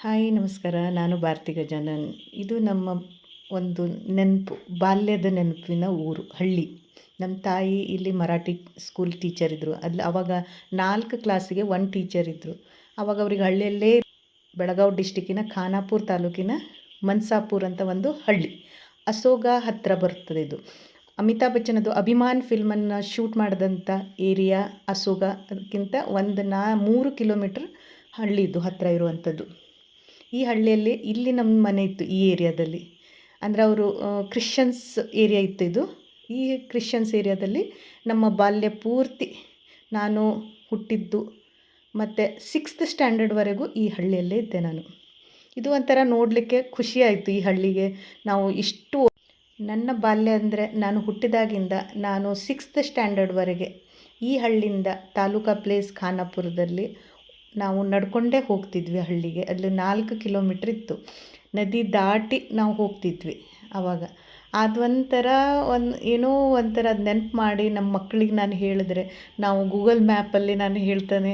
Hi ನಮಸ್ಕಾರ. ನಾನು ಭಾರತಿ ಗಜಾನನ್. ಇದು ನಮ್ಮ ಒಂದು ನೆನಪು, ಬಾಲ್ಯದ ನೆನಪಿನ ಊರು, ಹಳ್ಳಿ. ನಮ್ಮ ತಾಯಿ ಇಲ್ಲಿ ಮರಾಠಿ ಸ್ಕೂಲ್ ಟೀಚರ್ ಇದ್ದರು. ಅಲ್ಲಿ ಆವಾಗ 4 ಕ್ಲಾಸಿಗೆ 1 ಟೀಚರ್ ಇದ್ದರು. ಆವಾಗ ಅವ್ರಿಗೆ ಹಳ್ಳಿಯಲ್ಲೇ ಬೆಳಗಾವಿ ಡಿಸ್ಟಿಕ್ಕಿನ ಖಾನಾಪುರ ತಾಲೂಕಿನ ಮನ್ಸಾಪುರ ಅಂತ ಒಂದು ಹಳ್ಳಿ, ಅಸೋಗ ಹತ್ತಿರ ಬರ್ತದೆ. ಇದು ಅಮಿತಾಬ್ ಬಚ್ಚನ್ ಅಭಿಮಾನ್ ಫಿಲ್ಮನ್ನು ಶೂಟ್ ಮಾಡಿದಂಥ ಏರಿಯಾ ಅಸೋಗ. ಅದಕ್ಕಿಂತ 3 ಕಿಲೋಮೀಟ್ರ್ ಹಳ್ಳಿ ಇದು ಹತ್ತಿರ ಇರುವಂಥದ್ದು. ಈ ಹಳ್ಳಿಯಲ್ಲಿ ಇಲ್ಲಿ ನಮ್ಮ ಮನೆ ಇತ್ತು ಈ ಏರಿಯಾದಲ್ಲಿ. ಅಂದರೆ ಅವರು ಕ್ರಿಶ್ಚಿಯನ್ಸ್ ಏರಿಯಾ ಇತ್ತು ಇದು. ಈ ಕ್ರಿಶ್ಚಿಯನ್ಸ್ ಏರಿಯಾದಲ್ಲಿ ನಮ್ಮ ಬಾಲ್ಯ ಪೂರ್ತಿ ನಾನು ಹುಟ್ಟಿದ್ದು ಮತ್ತು 6th ಸ್ಟ್ಯಾಂಡರ್ಡ್ವರೆಗೂ ಈ ಹಳ್ಳಿಯಲ್ಲೇ ಇದ್ದೆ ನಾನು. ಇದು ಒಂಥರ ನೋಡಲಿಕ್ಕೆ ಖುಷಿಯಾಯಿತು. ಈ ಹಳ್ಳಿಗೆ ನಾವು ಇಷ್ಟು ನನ್ನ ಬಾಲ್ಯ ಅಂದರೆ ನಾನು ಹುಟ್ಟಿದಾಗಿಂದ ನಾನು 6th ಸ್ಟ್ಯಾಂಡರ್ಡ್ವರೆಗೆ ಈ ಹಳ್ಳಿಯಿಂದ ತಾಲೂಕಾ ಪ್ಲೇಸ್ ಖಾನಾಪುರದಲ್ಲಿ ನಾವು ನಡ್ಕೊಂಡೇ ಹೋಗ್ತಿದ್ವಿ ಹಳ್ಳಿಗೆ. ಅಲ್ಲಿ 4 ಕಿಲೋಮೀಟ್ರ್ ಇತ್ತು. ನದಿ ದಾಟಿ ನಾವು ಹೋಗ್ತಿದ್ವಿ ಆವಾಗ. ಅದೊಂಥರ ಏನೋ ಒಂಥರ ನೆನಪು ಮಾಡಿ ನಮ್ಮ ಮಕ್ಕಳಿಗೆ ನಾನು ಹೇಳಿದ್ರೆ, ನಾವು ಗೂಗಲ್ ಮ್ಯಾಪಲ್ಲಿ ನಾನು ಹೇಳ್ತಾನೆ,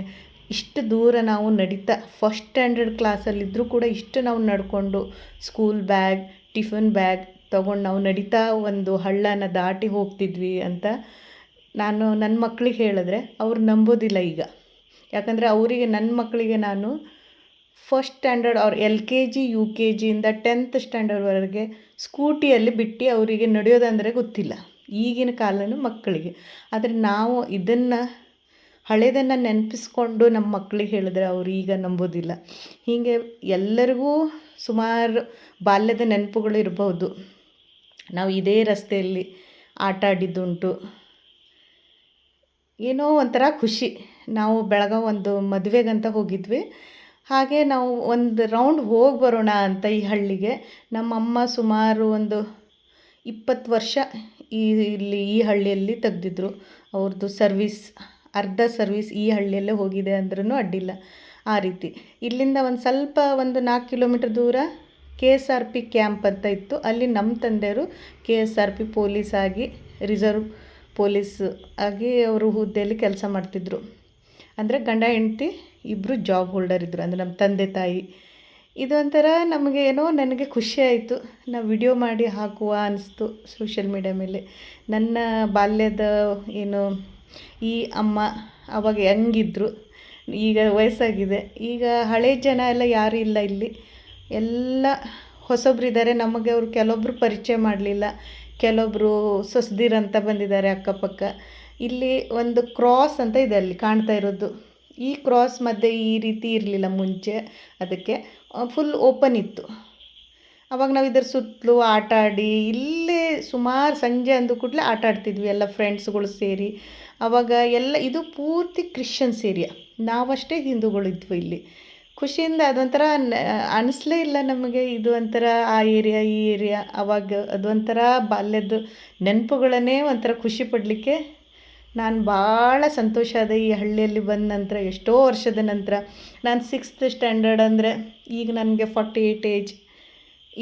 ಇಷ್ಟು ದೂರ ನಾವು ನಡೀತಾ ಫಸ್ಟ್ ಸ್ಟ್ಯಾಂಡರ್ಡ್ ಕ್ಲಾಸಲ್ಲಿದ್ದರೂ ಕೂಡ ಇಷ್ಟು ನಾವು ನಡ್ಕೊಂಡು ಸ್ಕೂಲ್ ಬ್ಯಾಗ್, ಟಿಫನ್ ಬ್ಯಾಗ್ ತೊಗೊಂಡು ನಾವು ನಡೀತಾ ಒಂದು ಹಳ್ಳನ ದಾಟಿ ಹೋಗ್ತಿದ್ವಿ ಅಂತ ನಾನು ನನ್ನ ಮಕ್ಕಳಿಗೆ ಹೇಳಿದ್ರೆ ಅವ್ರು ನಂಬೋದಿಲ್ಲ ಈಗ. ಯಾಕಂದರೆ ಅವರಿಗೆ, ನನ್ನ ಮಕ್ಕಳಿಗೆ ನಾನು ಫಸ್ಟ್ ಸ್ಟ್ಯಾಂಡರ್ಡ್ ಅವ್ರು LKG UKGಯಿಂದ 10th ಸ್ಟ್ಯಾಂಡರ್ಡ್ವರೆಗೆ ಸ್ಕೂಟಿಯಲ್ಲಿ ಬಿಟ್ಟು ಅವರಿಗೆ ನಡೆಯೋದಂದರೆ ಗೊತ್ತಿಲ್ಲ ಈಗಿನ ಕಾಲದ ಮಕ್ಕಳಿಗೆ. ಆದರೆ ನಾವು ಇದನ್ನು ಹಳೆಯದನ್ನು ನೆನಪಿಸ್ಕೊಂಡು ನಮ್ಮ ಮಕ್ಕಳಿಗೆ ಹೇಳಿದ್ರೆ ಅವರು ಈಗ ನಂಬೋದಿಲ್ಲ. ಹೀಗೆ ಎಲ್ಲರಿಗೂ ಸುಮಾರು ಬಾಲ್ಯದ ನೆನಪುಗಳು ಇರ್ಬೋದು. ನಾವು ಇದೇ ರಸ್ತೆಯಲ್ಲಿ ಆಟ ಆಡಿದ್ದುಂಟು. ಏನೋ ಒಂಥರ ಖುಷಿ. ನಾವು ಬೆಳಗಾವಿ ಒಂದು ಮದುವೆಗಂತ ಹೋಗಿದ್ವಿ. ಹಾಗೆ ನಾವು ಒಂದು ರೌಂಡ್ ಹೋಗಿ ಬರೋಣ ಅಂತ ಈ ಹಳ್ಳಿಗೆ. ನಮ್ಮಮ್ಮ ಸುಮಾರು ಒಂದು 20 ವರ್ಷ ಈ ಹಳ್ಳಿಯಲ್ಲಿ ತೆಗ್ದಿದ್ರು. ಅವ್ರದ್ದು ಸರ್ವೀಸ್, ಅರ್ಧ ಸರ್ವೀಸ್ ಈ ಹಳ್ಳಿಯಲ್ಲೇ ಹೋಗಿದೆ ಅಂದ್ರೂ ಅಡ್ಡಿಲ್ಲ. ಆ ರೀತಿ ಇಲ್ಲಿಂದ ಒಂದು ಸ್ವಲ್ಪ 4 ಕಿಲೋಮೀಟ್ರ್ ದೂರ KSRP ಕ್ಯಾಂಪ್ ಅಂತ ಇತ್ತು. ಅಲ್ಲಿ ನಮ್ಮ ತಂದೆಯವರು KSRP ಪೊಲೀಸ್ ಆಗಿ, ರಿಸರ್ವ್ ಪೊಲೀಸ್ ಆಗಿ ಅವರು ಹುದ್ದೆಯಲ್ಲಿ ಕೆಲಸ ಮಾಡ್ತಿದ್ದರು. ಅಂದರೆ ಗಂಡ ಹೆಂಡತಿ ಇಬ್ಬರು ಜಾಬ್ ಹೋಲ್ಡರ್ ಇದ್ದರು, ಅಂದರೆ ನಮ್ಮ ತಂದೆ ತಾಯಿ. ಇದೊಂಥರ ನಮಗೆ ಏನೋ ನನಗೆ ಖುಷಿಯಾಯಿತು. ನಾವು ವಿಡಿಯೋ ಮಾಡಿ ಹಾಕುವ ಅನಿಸ್ತು ಸೋಷಿಯಲ್ ಮೀಡಿಯಾ ಮೇಲೆ. ನನ್ನ ಬಾಲ್ಯದ ಏನು ಈ ಅಮ್ಮ ಆವಾಗ ಹೆಂಗಿದ್ರು, ಈಗ ವಯಸ್ಸಾಗಿದೆ. ಈಗ ಹಳೆ ಜನ ಎಲ್ಲ ಯಾರೂ ಇಲ್ಲ ಇಲ್ಲಿ, ಎಲ್ಲ ಹೊಸಬ್ರಿದ್ದಾರೆ. ನಮಗೆ ಅವರು ಕೆಲವೊಬ್ಬರು ಪರಿಚಯ ಮಾಡಲಿಲ್ಲ, ಕೆಲವೊಬ್ಬರು ಸೊಸದಿರಂತ ಬಂದಿದ್ದಾರೆ ಅಕ್ಕಪಕ್ಕ. ಇಲ್ಲಿ ಒಂದು ಕ್ರಾಸ್ ಅಂತ ಇದೆ ಅಲ್ಲಿ ಕಾಣ್ತಾ ಇರೋದು. ಈ ಕ್ರಾಸ್ ಮಧ್ಯೆ ಈ ರೀತಿ ಇರಲಿಲ್ಲ ಮುಂಚೆ, ಅದಕ್ಕೆ ಫುಲ್ ಓಪನ್ ಇತ್ತು. ಆವಾಗ ನಾವು ಇದರ ಸುತ್ತಲೂ ಆಟ ಆಡಿ, ಇಲ್ಲೇ ಸುಮಾರು ಸಂಜೆ ಅಂದ ಕೂಡಲೇ ಆಟ ಆಡ್ತಿದ್ವಿ ಎಲ್ಲ ಫ್ರೆಂಡ್ಸ್ಗಳು ಸೇರಿ. ಆವಾಗ ಎಲ್ಲ ಇದು ಪೂರ್ತಿ ಕ್ರಿಶ್ಚಿಯನ್ಸ್ ಏರಿಯಾ, ನಾವಷ್ಟೇ ಹಿಂದೂಗಳಿದ್ವು ಇಲ್ಲಿ. ಖುಷಿಯಿಂದ ಅದೊಂಥರ ಅನ್ನಿಸ್ಲೇ ಇಲ್ಲ ನಮಗೆ. ಇದು ಒಂಥರ ಆ ಏರಿಯಾ ಈ ಏರಿಯಾ. ಆವಾಗ ಅದೊಂಥರ ಬಾಲ್ಯದ ನೆನಪುಗಳನ್ನೇ ಒಂಥರ ಖುಷಿ ಪಡಲಿಕ್ಕೆ ನಾನು ಭಾಳ ಸಂತೋಷ ಆದ ಈ ಹಳ್ಳಿಯಲ್ಲಿ ಬಂದ ನಂತರ. ಎಷ್ಟೋ ವರ್ಷದ ನಂತರ ನಾನು 6th ಸ್ಟ್ಯಾಂಡರ್ಡ್ ಅಂದರೆ ಈಗ ನನಗೆ 48 ಏಜ್.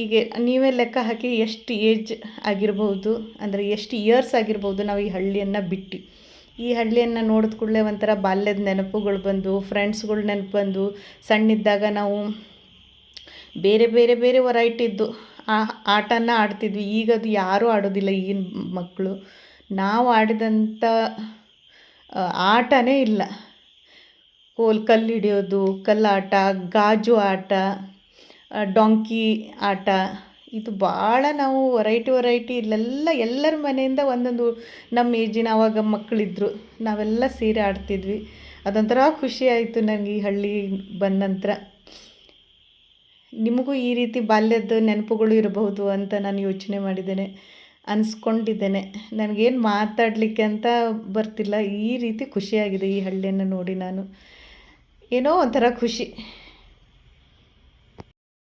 ಈಗ ನೀವೇ ಲೆಕ್ಕ ಹಾಕಿ ಎಷ್ಟು ಏಜ್ ಆಗಿರ್ಬೋದು, ಅಂದರೆ ಎಷ್ಟು ಇಯರ್ಸ್ ಆಗಿರ್ಬೋದು ನಾವು ಈ ಹಳ್ಳಿಯನ್ನು ಬಿಟ್ಟು. ಈ ಹಳ್ಳಿಯನ್ನು ನೋಡಿದ ಕೂಡಲೇ ಒಂಥರ ಬಾಲ್ಯದ ನೆನಪುಗಳು ಬಂದು, ಫ್ರೆಂಡ್ಸ್ಗಳು ನೆನಪು ಬಂದು. ಸಣ್ಣಿದ್ದಾಗ ನಾವು ಬೇರೆ ಬೇರೆ ಬೇರೆ ವೆರೈಟಿದ್ದು ಆಟನ ಆಡ್ತಿದ್ವಿ. ಈಗ ಅದು ಯಾರೂ ಆಡೋದಿಲ್ಲ ಈಗಿನ ಮಕ್ಕಳು. ನಾವು ಆಡಿದಂಥ ಆಟನೇ ಇಲ್ಲ. ಕಲ್ಲು ಹಿಡಿಯೋದು, ಕಲ್ಲಾಟ, ಗಾಜು ಆಟ, ಡಾಂಕಿ ಆಟ, ಇದು ಭಾಳ ನಾವು ವೆರೈಟಿ ಇಲ್ಲೆಲ್ಲ ಎಲ್ಲರ ಮನೆಯಿಂದ ಒಂದೊಂದು ನಮ್ಮ ಏಜಿನ ಆವಾಗ ಮಕ್ಕಳಿದ್ರು, ನಾವೆಲ್ಲ ಸೇರಿ ಆಡ್ತಿದ್ವಿ. ಅದೊಂಥರ ಖುಷಿಯಾಯಿತು ನನಗೆ ಈ ಹಳ್ಳಿ ಬಂದ ನಂತರ. ನಿಮಗೂ ಈ ರೀತಿ ಬಾಲ್ಯದ ನೆನಪುಗಳು ಇರಬಹುದು ಅಂತ ನಾನು ಯೋಚನೆ ಮಾಡಿದ್ದೇನೆ, ಅನಿಸ್ಕೊಂಡಿದ್ದೇನೆ. ನನಗೇನು ಮಾತಾಡಲಿಕ್ಕೆ ಅಂತ ಬರ್ತಿಲ್ಲ. ಈ ರೀತಿ ಖುಷಿಯಾಗಿದೆ ಈ ಹಳ್ಳಿಯನ್ನು ನೋಡಿ. ನಾನು ಏನೋ ಒಂಥರ ಖುಷಿ.